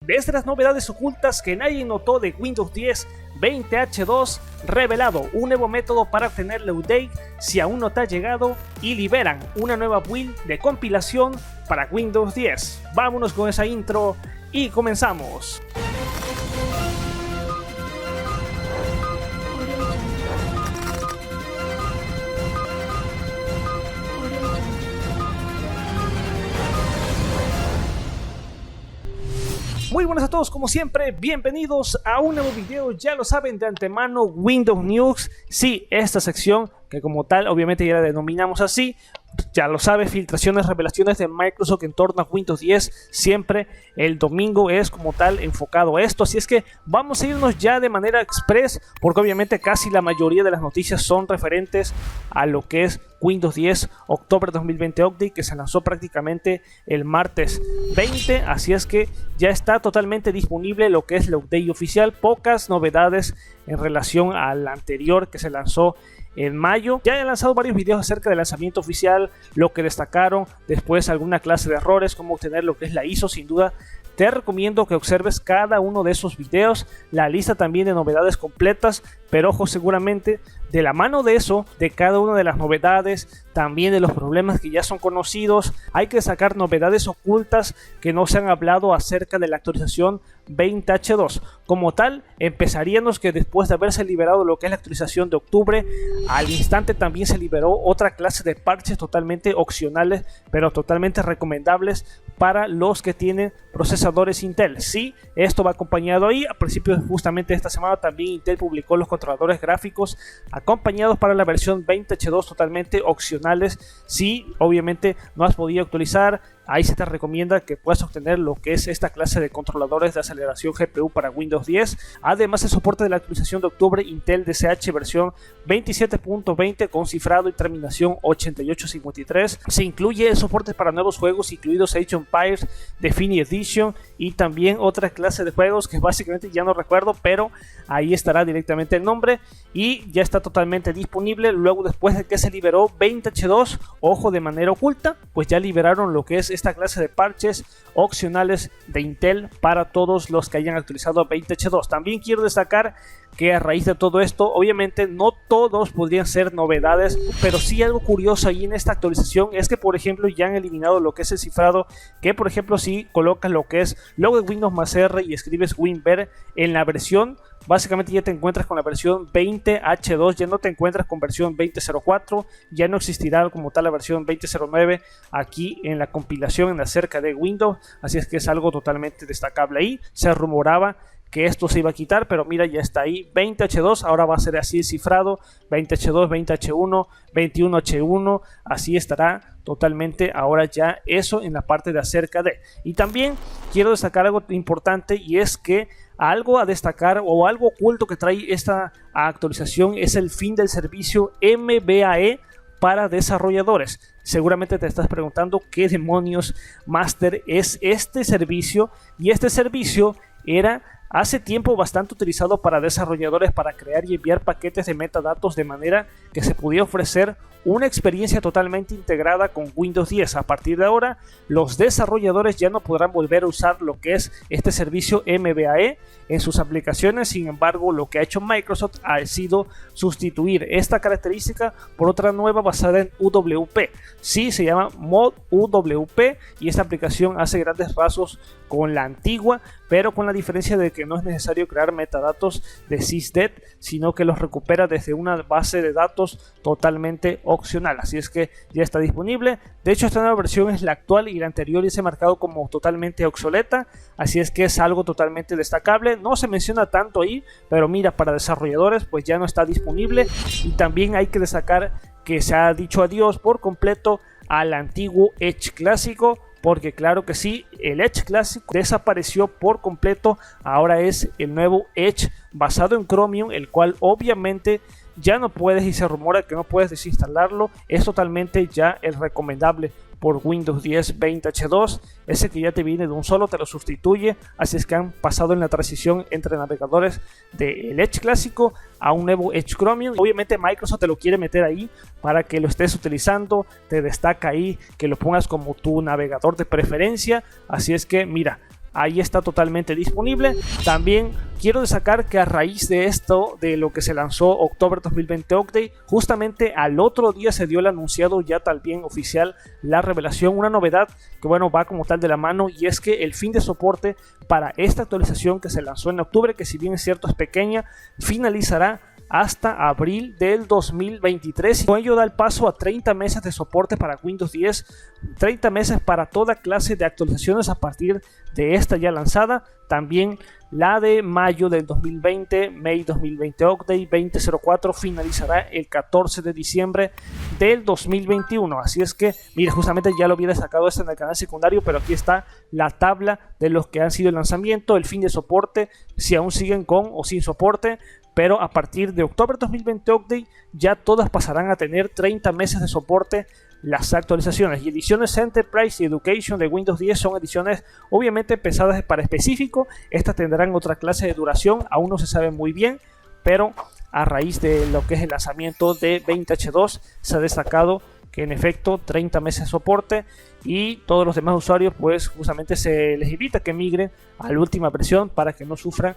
Desde las novedades ocultas que nadie notó de Windows 10 20H2, revelado un nuevo método para obtener la update si aún no te ha llegado, y liberan una nueva build de compilación para Windows 10. Vámonos con esa intro y comenzamos. Muy buenas a todos, como siempre, bienvenidos a un nuevo video. Ya lo saben de antemano, Windows News. Sí, esta sección que como tal obviamente ya la denominamos así, ya lo sabe, filtraciones, revelaciones de Microsoft en torno a Windows 10. Siempre el domingo es como tal enfocado a esto, así es que vamos a irnos ya de manera express, porque obviamente casi la mayoría de las noticias son referentes a lo que es Windows 10 octubre 2020 Update, que se lanzó prácticamente el martes 20, así es que ya está totalmente disponible lo que es la update oficial. Pocas novedades en relación al anterior que se lanzó en mayo. Ya he lanzado varios videos acerca del lanzamiento oficial, lo que destacaron, después alguna clase de errores, cómo obtener lo que es la ISO. Sin duda te recomiendo que observes cada uno de esos videos, la lista también de novedades completas, pero ojo, seguramente de la mano de eso, de cada una de las novedades, también de los problemas que ya son conocidos, hay que sacar novedades ocultas que no se han hablado acerca de la actualización 20H2. Como tal, empezaríamos que después de haberse liberado lo que es la actualización de octubre, al instante también se liberó otra clase de parches totalmente opcionales, pero totalmente recomendables para los que tienen procesadores Intel. Sí, esto va acompañado ahí. A principios justamente de esta semana también Intel publicó los controladores gráficos acompañados para la versión 20H2 totalmente opcionales. Si obviamente no has podido actualizar, ahí se te recomienda que puedas obtener lo que es esta clase de controladores de aceleración GPU para Windows 10. Además, el soporte de la actualización de octubre Intel DCH versión 27.20 con cifrado y terminación 8853. Se incluye el soporte para nuevos juegos, incluidos Age of Empires Definitive Edition y también otra clase de juegos que básicamente ya no recuerdo, pero ahí estará directamente el nombre y ya está totalmente disponible. Luego, después de que se liberó 20H2, ojo, de manera oculta, pues ya liberaron lo que es esta clase de parches opcionales de Intel para todos los que hayan actualizado 20H2. También quiero destacar que a raíz de todo esto, obviamente no todos podrían ser novedades, pero sí algo curioso ahí en esta actualización es que, por ejemplo, ya han eliminado lo que es el cifrado, que por ejemplo si colocas lo que es logo de Windows más R y escribes WinVer en la versión, básicamente ya te encuentras con la versión 20H2, ya no te encuentras con versión 20.04, ya no existirá como tal la versión 20.09 aquí en la compilación en acerca de Windows, así es que es algo totalmente destacable ahí. Se rumoraba que esto se iba a quitar, pero mira, ya está ahí 20H2, ahora va a ser así cifrado, 20H2, 20H1, 21H1, así estará totalmente ahora ya eso en la parte de acerca de. Y también quiero destacar algo importante, y es que algo a destacar o algo oculto que trae esta actualización es el fin del servicio MBAE para desarrolladores. Seguramente te estás preguntando qué demonios Master es este servicio, y este servicio era hace tiempo bastante utilizado para desarrolladores para crear y enviar paquetes de metadatos de manera que se pudiera ofrecer una experiencia totalmente integrada con Windows 10. A partir de ahora, los desarrolladores ya no podrán volver a usar lo que es este servicio MBAE en sus aplicaciones. Sin embargo, lo que ha hecho Microsoft ha sido sustituir esta característica por otra nueva basada en UWP. Sí, se llama Mod UWP, y esta aplicación hace grandes rasgos con la antigua, pero con la diferencia de que no es necesario crear metadatos de sysdet, sino que los recupera desde una base de datos totalmente opcional. Así es que ya está disponible. De hecho, esta nueva versión es la actual y la anterior ya se ha marcado como totalmente obsoleta, así es que es algo totalmente destacable. No se menciona tanto ahí, pero mira, para desarrolladores pues ya no está disponible. Y también hay que destacar que se ha dicho adiós por completo al antiguo Edge clásico, porque claro que sí, el Edge clásico desapareció por completo. Ahora es el nuevo Edge basado en Chromium, el cual obviamente ya no puedes, y se rumora que no puedes desinstalarlo. Es totalmente ya el recomendable por Windows 10 20H2, ese que ya te viene de un solo, te lo sustituye. Así es que han pasado en la transición entre navegadores del Edge clásico a un nuevo Edge Chromium. Obviamente Microsoft te lo quiere meter ahí para que lo estés utilizando, te destaca ahí que lo pongas como tu navegador de preferencia. Así es que mira, ahí está totalmente disponible. También quiero destacar que a raíz de esto, de lo que se lanzó October 2020 Update, justamente al otro día se dio el anunciado ya también oficial la revelación, una novedad que bueno va como tal de la mano, y es que el fin de soporte para esta actualización que se lanzó en octubre, que si bien es cierto es pequeña, finalizará hasta abril del 2023, y con ello da el paso a 30 meses de soporte para Windows 10, 30 meses para toda clase de actualizaciones a partir de esta ya lanzada. También la de mayo del 2020, May 2020 Update 2004, finalizará el 14 de diciembre del 2021. Así es que, mira, justamente ya lo había destacado esto en el canal secundario, pero aquí está la tabla de los que han sido el lanzamiento, el fin de soporte, si aún siguen con o sin soporte. Pero a partir de octubre 2020 Update ya todas pasarán a tener 30 meses de soporte las actualizaciones. Y ediciones Enterprise y Education de Windows 10 son ediciones obviamente pensadas para específico. Estas tendrán otra clase de duración, aún no se sabe muy bien, pero a raíz de lo que es el lanzamiento de 20H2 se ha destacado que en efecto 30 meses de soporte, y todos los demás usuarios pues justamente se les evita que migren a la última versión para que no sufran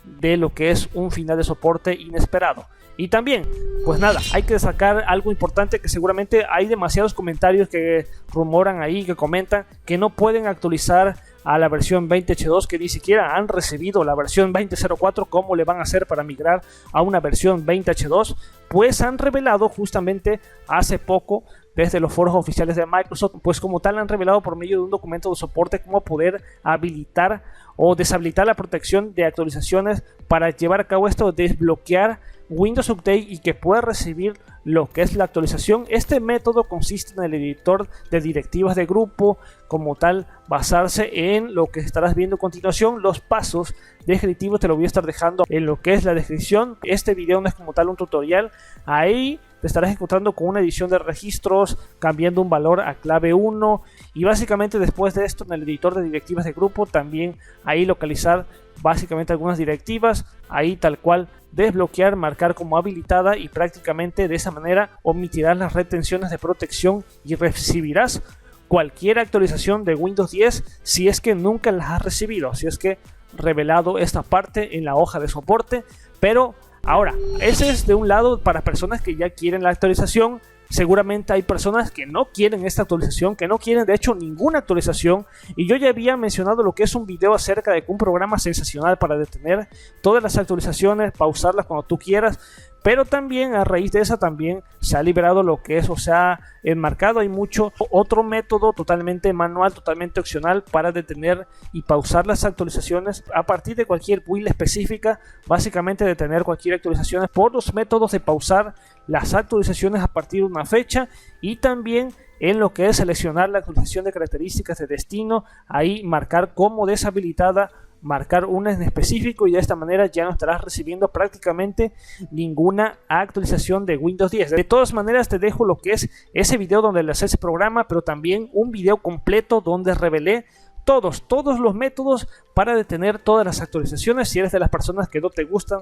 de lo que es un final de soporte inesperado. Y también, pues nada, hay que destacar algo importante, que seguramente hay demasiados comentarios que rumoran ahí, que comentan que no pueden actualizar a la versión 20H2, que ni siquiera han recibido la versión 2004. ¿Cómo le van a hacer para migrar a una versión 20H2? Pues han revelado justamente hace poco desde los foros oficiales de Microsoft, pues como tal han revelado por medio de un documento de soporte cómo poder habilitar o deshabilitar la protección de actualizaciones para llevar a cabo esto, desbloquear Windows Update y que pueda recibir lo que es la actualización. Este método consiste en el editor de directivas de grupo, como tal basarse en lo que estarás viendo a continuación. Los pasos descriptivos te lo voy a estar dejando en lo que es la descripción. Este video no es como tal un tutorial, ahí te estarás encontrando con una edición de registros, cambiando un valor a clave 1, y básicamente después de esto en el editor de directivas de grupo también ahí localizar básicamente algunas directivas, ahí tal cual desbloquear, marcar como habilitada, y prácticamente de esa manera omitirás las retenciones de protección y recibirás cualquier actualización de Windows 10 si es que nunca las has recibido, si es que revelado esta parte en la hoja de soporte. Pero ahora, ese es de un lado para personas que ya quieren la actualización. Seguramente hay personas que no quieren esta actualización, que no quieren de hecho ninguna actualización, y yo ya había mencionado lo que es un video acerca de un programa sensacional para detener todas las actualizaciones, pausarlas cuando tú quieras. Pero también a raíz de esa también se ha liberado lo que es, o sea, enmarcado hay mucho otro método totalmente manual, totalmente opcional para detener y pausar las actualizaciones a partir de cualquier build específica. Básicamente detener cualquier actualización por los métodos de pausar las actualizaciones a partir de una fecha, y también en lo que es seleccionar la actualización de características de destino, ahí marcar como deshabilitada, marcar una en específico, y de esta manera ya no estarás recibiendo prácticamente ninguna actualización de Windows 10. De todas maneras te dejo lo que es ese video donde le hace ese programa, pero también un video completo donde revelé todos los métodos para detener todas las actualizaciones. Si eres de las personas que no te gustan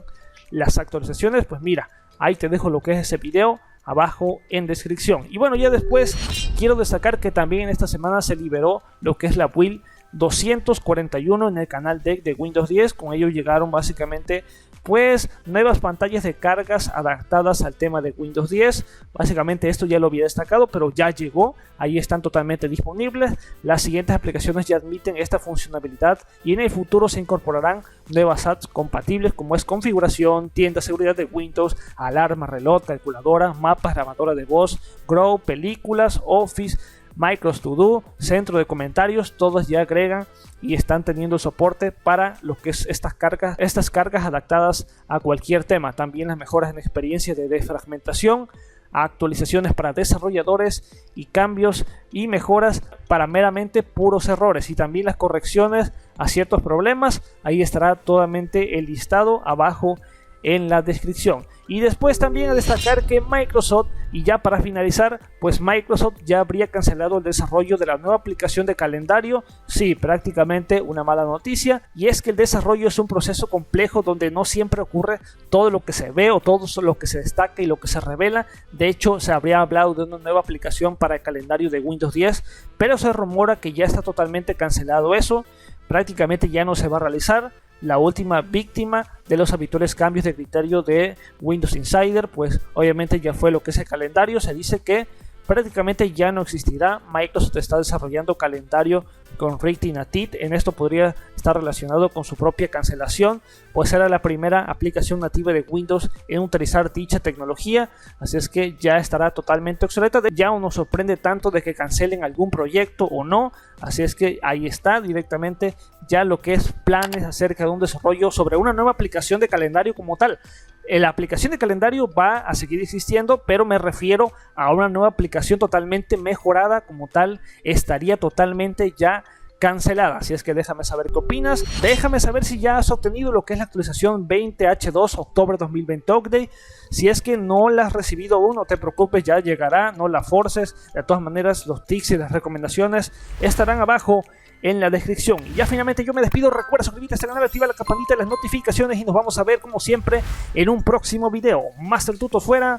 las actualizaciones, pues mira, ahí te dejo lo que es ese video abajo en descripción. Y bueno, ya después quiero destacar que también en esta semana se liberó lo que es la build 241 en el canal Deck de Windows 10. Con ello llegaron básicamente pues nuevas pantallas de cargas adaptadas al tema de Windows 10. Básicamente esto ya lo había destacado, pero ya llegó, ahí están totalmente disponibles. Las siguientes aplicaciones ya admiten esta funcionalidad, y en el futuro se incorporarán nuevas apps compatibles como es configuración, tienda, seguridad de Windows, alarma, reloj, calculadora, mapas, grabadora de voz, Grow, películas, Office, Microsoft To Do, centro de comentarios. Todos ya agregan y están teniendo soporte para lo que es estas cargas adaptadas a cualquier tema. También las mejoras en experiencia de defragmentación, actualizaciones para desarrolladores y cambios y mejoras para meramente puros errores, y también las correcciones a ciertos problemas. Ahí estará totalmente el listado abajo en la descripción. Y después también a destacar que Microsoft, y ya para finalizar, pues Microsoft ya habría cancelado el desarrollo de la nueva aplicación de calendario. Sí, prácticamente una mala noticia, y es que el desarrollo es un proceso complejo donde no siempre ocurre todo lo que se ve o todo lo que se destaca y lo que se revela. De hecho, se habría hablado de una nueva aplicación para el calendario de Windows 10, pero se rumora que ya está totalmente cancelado eso. prácticamente ya no se va a realizar. La última víctima de los habituales cambios de criterio de Windows Insider, pues obviamente ya fue lo que es el calendario. Se dice que prácticamente ya no existirá. Microsoft está desarrollando calendario con RateNative. En esto podría estar relacionado con su propia cancelación, pues era la primera aplicación nativa de Windows en utilizar dicha tecnología, así es que ya estará totalmente obsoleta. Ya no nos sorprende tanto de que cancelen algún proyecto o no, así es que ahí está directamente ya lo que es planes acerca de un desarrollo sobre una nueva aplicación de calendario como tal. La aplicación de calendario va a seguir existiendo, pero me refiero a una nueva aplicación totalmente mejorada como tal, estaría totalmente ya cancelada. Así es que déjame saber qué opinas, déjame saber si ya has obtenido lo que es la actualización 20H2 octubre 2020 update. Si es que no la has recibido aún, no te preocupes, ya llegará, no la forces. De todas maneras, los tips y las recomendaciones estarán abajo en la descripción. Y ya finalmente yo me despido. Recuerda suscribirte a este canal, activa la campanita de las notificaciones y nos vamos a ver como siempre en un próximo video. Master Tuto fuera,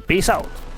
peace out.